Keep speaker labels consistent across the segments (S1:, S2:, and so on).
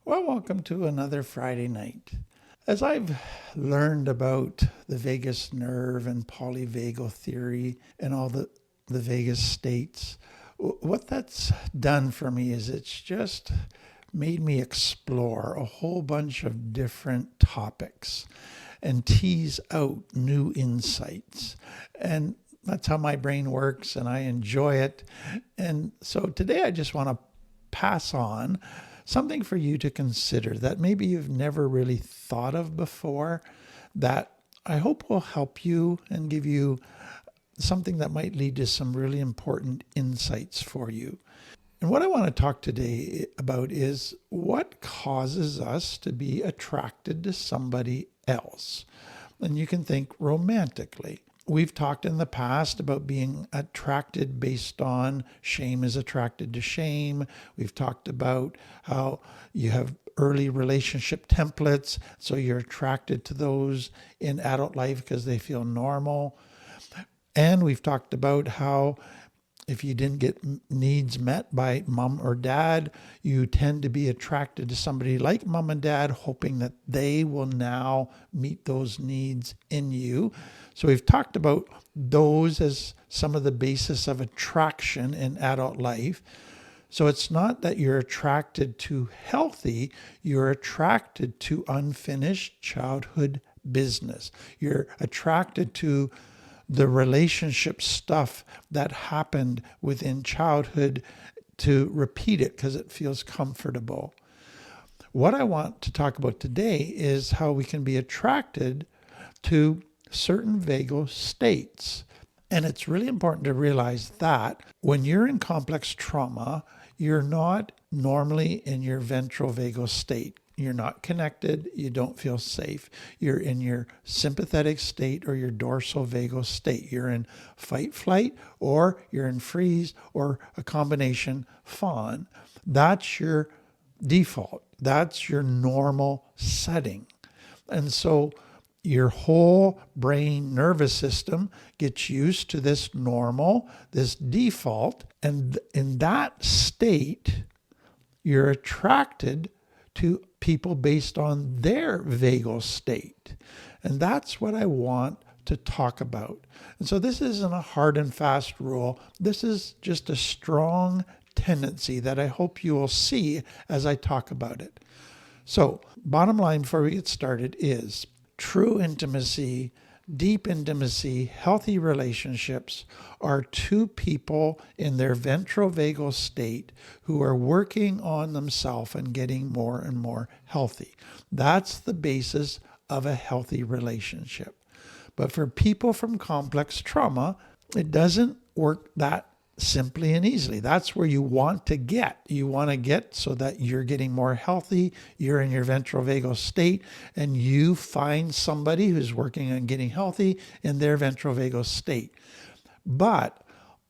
S1: Well, welcome to another Friday night. As I've learned about the vagus nerve and polyvagal theory and all the vagus states, what that's done for me is it's just made me explore a whole bunch of different topics and tease out new insights. And that's how my brain works, and I enjoy it. And so today I just want to pass on something for you to consider that maybe you've never really thought of before, that I hope will help you and give you something that might lead to some really important insights for you. And what I want to talk today about is what causes us to be attracted to somebody else. And you can think romantically. We've talked in the past about being attracted based on shame is attracted to shame. We've talked about how you have early relationship templates, so you're attracted to those in adult life because they feel normal. And we've talked about how if you didn't get needs met by mom or dad, you tend to be attracted to somebody like mom and dad, hoping that they will now meet those needs in you. So we've talked about those as some of the basis of attraction in adult life. So it's not that you're attracted to healthy, you're attracted to unfinished childhood business. You're attracted to the relationship stuff that happened within childhood to repeat it because it feels comfortable. What I want to talk about today is how we can be attracted to certain vagal states. And it's really important to realize that when you're in complex trauma, you're not normally in your ventral vagal state. You're not connected. You don't feel safe. You're in your sympathetic state or your dorsal vagal state. You're in fight, flight, or you're in freeze, or a combination fawn. That's your default. That's your normal setting. And so your whole brain nervous system gets used to this normal, this default. And in that state, you're attracted to people based on their vagal state. And that's what I want to talk about. And so this isn't a hard and fast rule. This is just a strong tendency that I hope you will see as I talk about it. So, bottom line before we get started is true intimacy, deep intimacy, healthy relationships are two people in their ventrovagal state who are working on themselves and getting more and more healthy. That's the basis of a healthy relationship. But for people from complex trauma, it doesn't work that simply and easily. That's where you want to get. You want to get so that you're getting more healthy, you're in your ventrovagal state, and you find somebody who's working on getting healthy in their ventrovagal state. But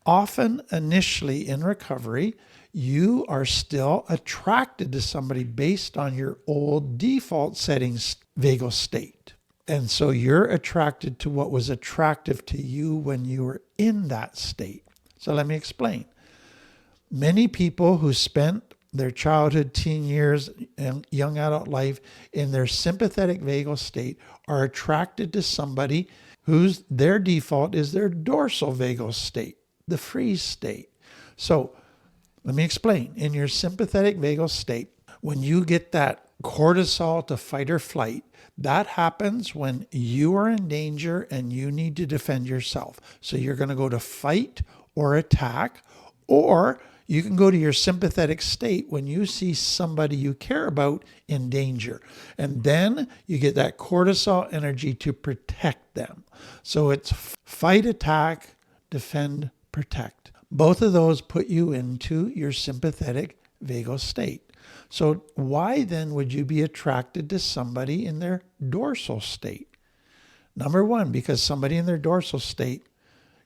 S1: often, initially in recovery, you are still attracted to somebody based on your old default settings vagal state. And so you're attracted to what was attractive to you when you were in that state. So let me explain. Many people who spent their childhood, teen years, and young adult life in their sympathetic vagal state are attracted to somebody whose their default is their dorsal vagal state, the freeze state. So let me explain. In your sympathetic vagal state, when you get that cortisol to fight or flight, that happens when you are in danger and you need to defend yourself. So you're going to go to fight or attack, or you can go to your sympathetic state when you see somebody you care about in danger. And then you get that cortisol energy to protect them. So it's fight, attack, defend, protect. Both of those put you into your sympathetic vagal state. So why then would you be attracted to somebody in their dorsal state? Number one, because somebody in their dorsal state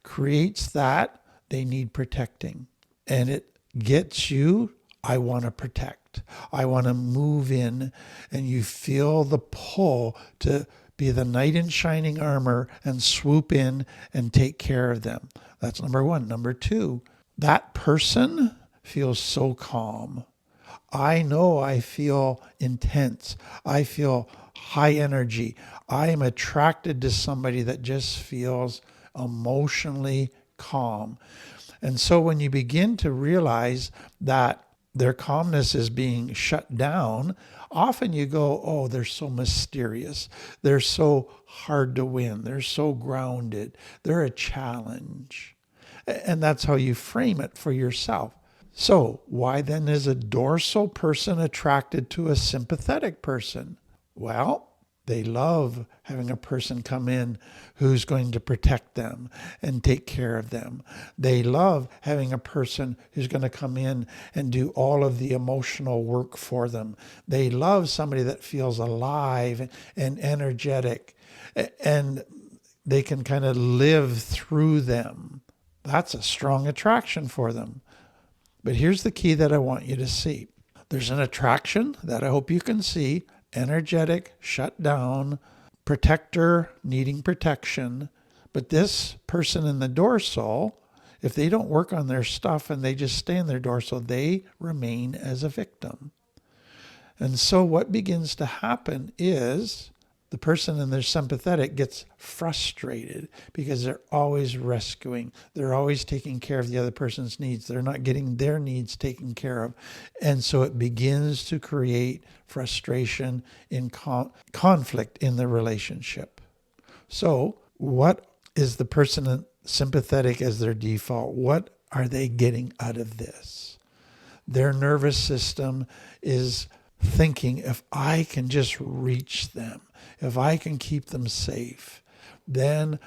S1: creates that they need protecting. And it gets you, I want to protect. I want to move in. And you feel the pull to be the knight in shining armor and swoop in and take care of them. That's number one. Number two, that person feels so calm. I know I feel intense. I feel high energy. I am attracted to somebody that just feels emotionally calm. And so when you begin to realize that their calmness is being shut down, often you go, oh, they're so mysterious. They're so hard to win. They're so grounded. They're a challenge. And that's how you frame it for yourself. So, why then is a dorsal person attracted to a sympathetic person? Well, they love having a person come in who's going to protect them and take care of them. They love having a person who's going to come in and do all of the emotional work for them. They love somebody that feels alive and energetic, and they can kind of live through them. That's a strong attraction for them. But here's the key that I want you to see. There's an attraction that I hope you can see: energetic, shut down, protector, needing protection. But this person in the dorsal, if they don't work on their stuff and they just stay in their dorsal, they remain as a victim. And so what begins to happen is the person in their sympathetic gets frustrated because they're always rescuing. They're always taking care of the other person's needs. They're not getting their needs taken care of. And so it begins to create frustration in conflict in the relationship. So what is the person in sympathetic as their default? What are they getting out of this? Their nervous system is thinking, if I can just reach them, if I can keep them safe, then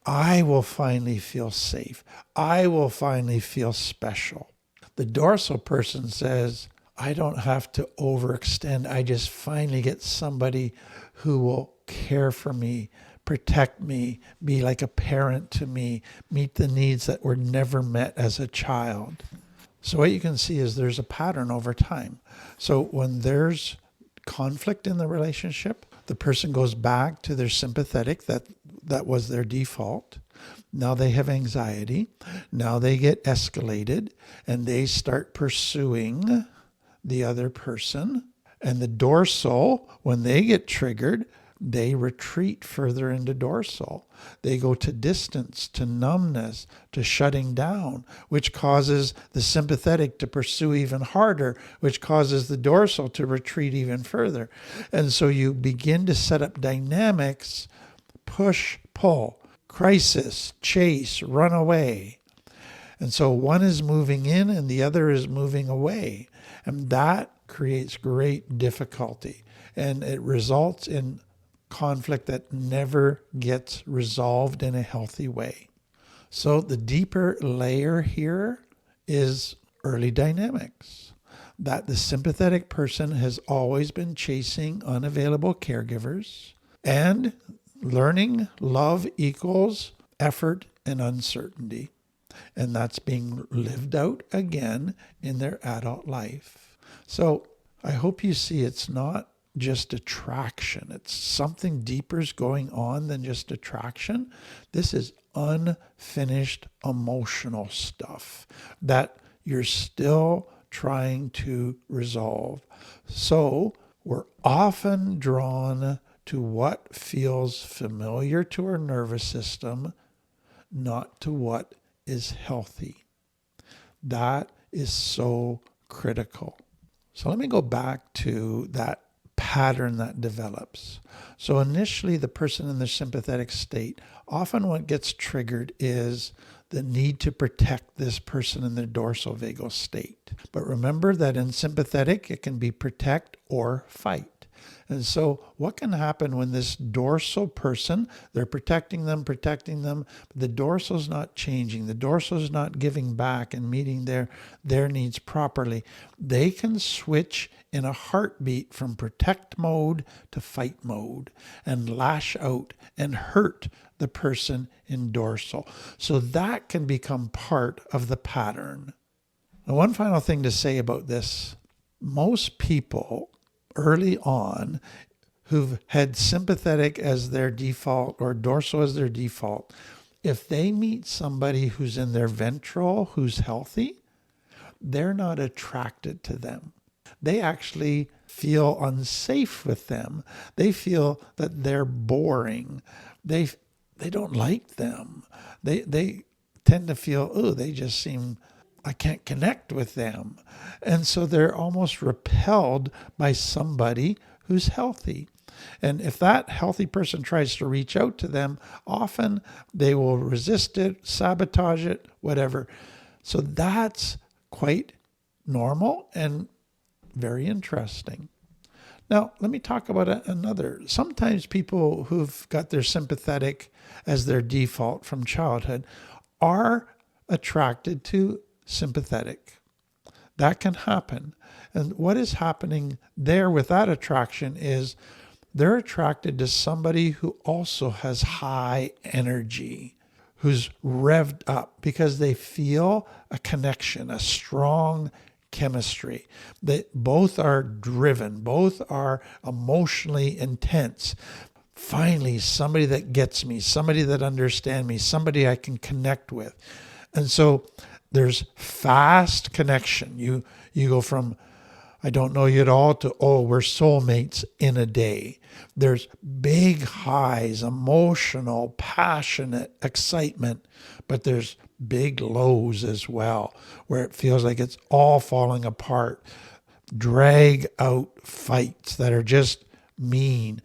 S1: I will finally feel safe. I will finally feel special. The dorsal person says, I don't have to overextend. I just finally get somebody who will care for me, protect me, be like a parent to me, meet the needs that were never met as a child. So what you can see is there's a pattern over time. So when there's conflict in the relationship, the person goes back to their sympathetic, that was their default. Now they have anxiety. Now they get escalated and they start pursuing the other person. And the dorsal, when they get triggered, they retreat further into dorsal. They go to distance, to numbness, to shutting down, which causes the sympathetic to pursue even harder, which causes the dorsal to retreat even further. And so you begin to set up dynamics: push, pull, crisis, chase, run away. And so one is moving in and the other is moving away. And that creates great difficulty. And it results in conflict that never gets resolved in a healthy way. So the deeper layer here is early dynamics, that the sympathetic person has always been chasing unavailable caregivers, and learning love equals effort and uncertainty. And that's being lived out again in their adult life. So I hope you see it's not just attraction. It's something deeper is going on than just attraction. This is unfinished emotional stuff that you're still trying to resolve. So we're often drawn to what feels familiar to our nervous system, not to what is healthy. That is so critical. So let me go back to that pattern that develops. So initially, the person in their sympathetic state, often what gets triggered is the need to protect this person in their dorsal vagal state. But remember that in sympathetic, it can be protect or fight. And so what can happen when this dorsal person, they're protecting them, but the dorsal is not changing. The dorsal is not giving back and meeting their needs properly. They can switch in a heartbeat from protect mode to fight mode and lash out and hurt the person in dorsal. So that can become part of the pattern. Now, one final thing to say about this: most people early on who've had sympathetic as their default or dorsal as their default, if they meet somebody who's in their ventral, who's healthy, they're not attracted to them. they actually feel unsafe with them. They feel that they're boring. They don't like them. They tend to feel, oh, they just seem, I can't connect with them. And so they're almost repelled by somebody who's healthy. And if that healthy person tries to reach out to them, often they will resist it, sabotage it, whatever. So that's quite normal and very interesting. Now, let me talk about another. Sometimes people who've got their sympathetic as their default from childhood are attracted to sympathetic. That can happen. And what is happening there with that attraction is they're attracted to somebody who also has high energy, who's revved up because they feel a connection, a strong chemistry. They both are driven, both are emotionally intense. Finally, somebody that gets me, somebody that understands me, somebody I can connect with. And so there's fast connection. You go from, I don't know you at all, to, oh, we're soulmates in a day. There's big highs, emotional, passionate excitement, but there's big lows as well, where it feels like it's all falling apart. Drag out fights that are just mean.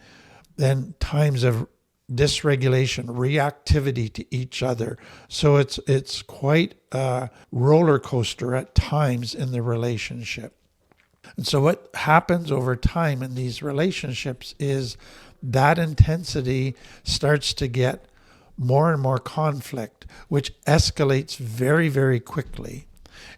S1: Then times of dysregulation, reactivity to each other. So it's quite a roller coaster at times in the relationship. And so what happens over time in these relationships is that intensity starts to get more and more conflict, which escalates very, very quickly.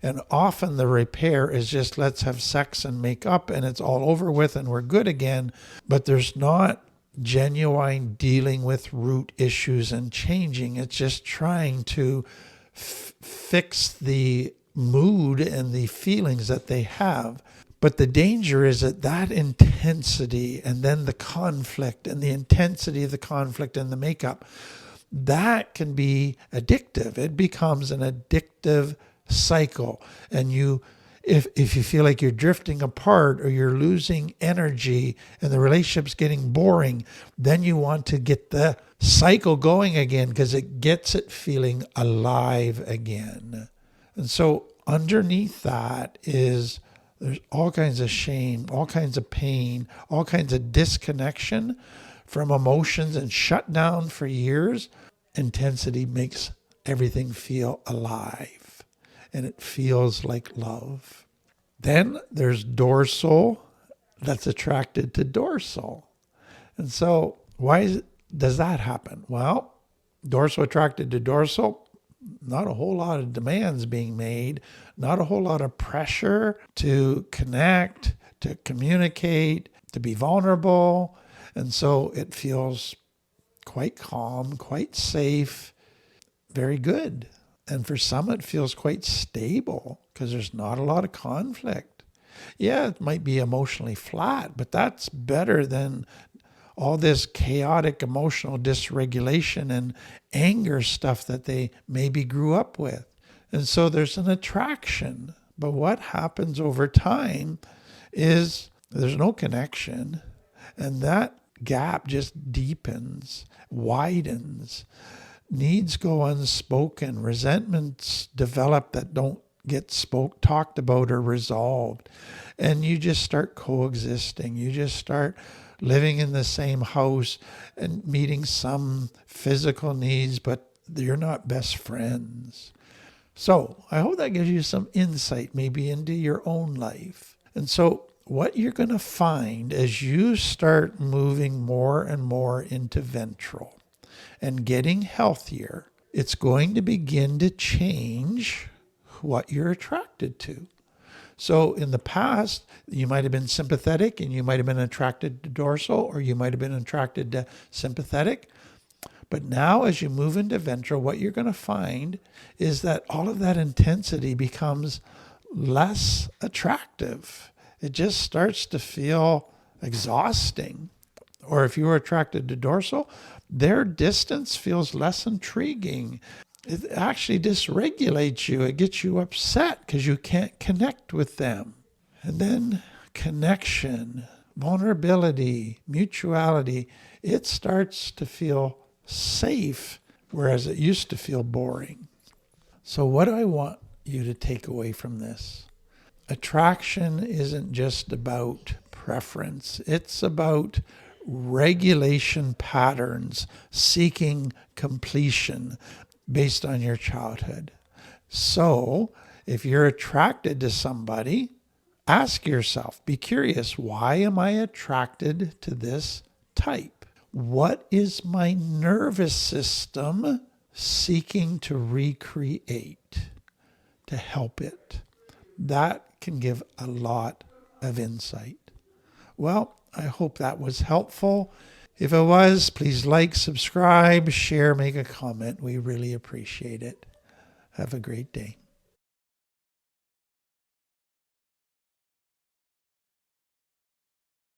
S1: And often the repair is just, let's have sex and make up and it's all over with and we're good again. But there's not genuine dealing with root issues and changing. It's just trying to fix the mood and the feelings that they have. But the danger is that intensity and then the conflict and the intensity of the conflict and the makeup, that can be addictive. It becomes an addictive cycle. And if you feel like you're drifting apart or you're losing energy and the relationship's getting boring, then you want to get the cycle going again because it gets it feeling alive again. And so underneath that is there's all kinds of shame, all kinds of pain, all kinds of disconnection from emotions and shut down for years. Intensity makes everything feel alive and it feels like love. Then there's dorsal that's attracted to dorsal. And so why does that happen? Well, dorsal attracted to dorsal, not a whole lot of demands being made, not a whole lot of pressure to connect, to communicate, to be vulnerable. And so it feels quite calm, quite safe, very good. And for some, it feels quite stable because there's not a lot of conflict. Yeah, it might be emotionally flat, but that's better than all this chaotic emotional dysregulation and anger stuff that they maybe grew up with. And so there's an attraction. But what happens over time is there's no connection. And that gap just deepens, widens. Needs go unspoken. Resentments develop that don't get talked about or resolved. And you just start coexisting. You just start living in the same house and meeting some physical needs, but you're not best friends. So I hope that gives you some insight maybe into your own life. And so what you're going to find as you start moving more and more into ventral and getting healthier, it's going to begin to change what you're attracted to. So in the past, you might have been sympathetic and you might have been attracted to dorsal, or you might have been attracted to sympathetic. But now as you move into ventral, what you're going to find is that all of that intensity becomes less attractive. It just starts to feel exhausting. Or if you were attracted to dorsal, their distance feels less intriguing. It actually dysregulates you. It gets you upset because you can't connect with them. And then connection, vulnerability, mutuality, it starts to feel safe, whereas it used to feel boring. So what do I want you to take away from this? Attraction isn't just about preference. It's about regulation patterns, seeking completion based on your childhood. So if you're attracted to somebody, ask yourself, be curious, why am I attracted to this type? What is my nervous system seeking to recreate to help it? That can give a lot of insight. Well, I hope that was helpful. If it was, please like, subscribe, share, make a comment. We really appreciate it. Have a great day.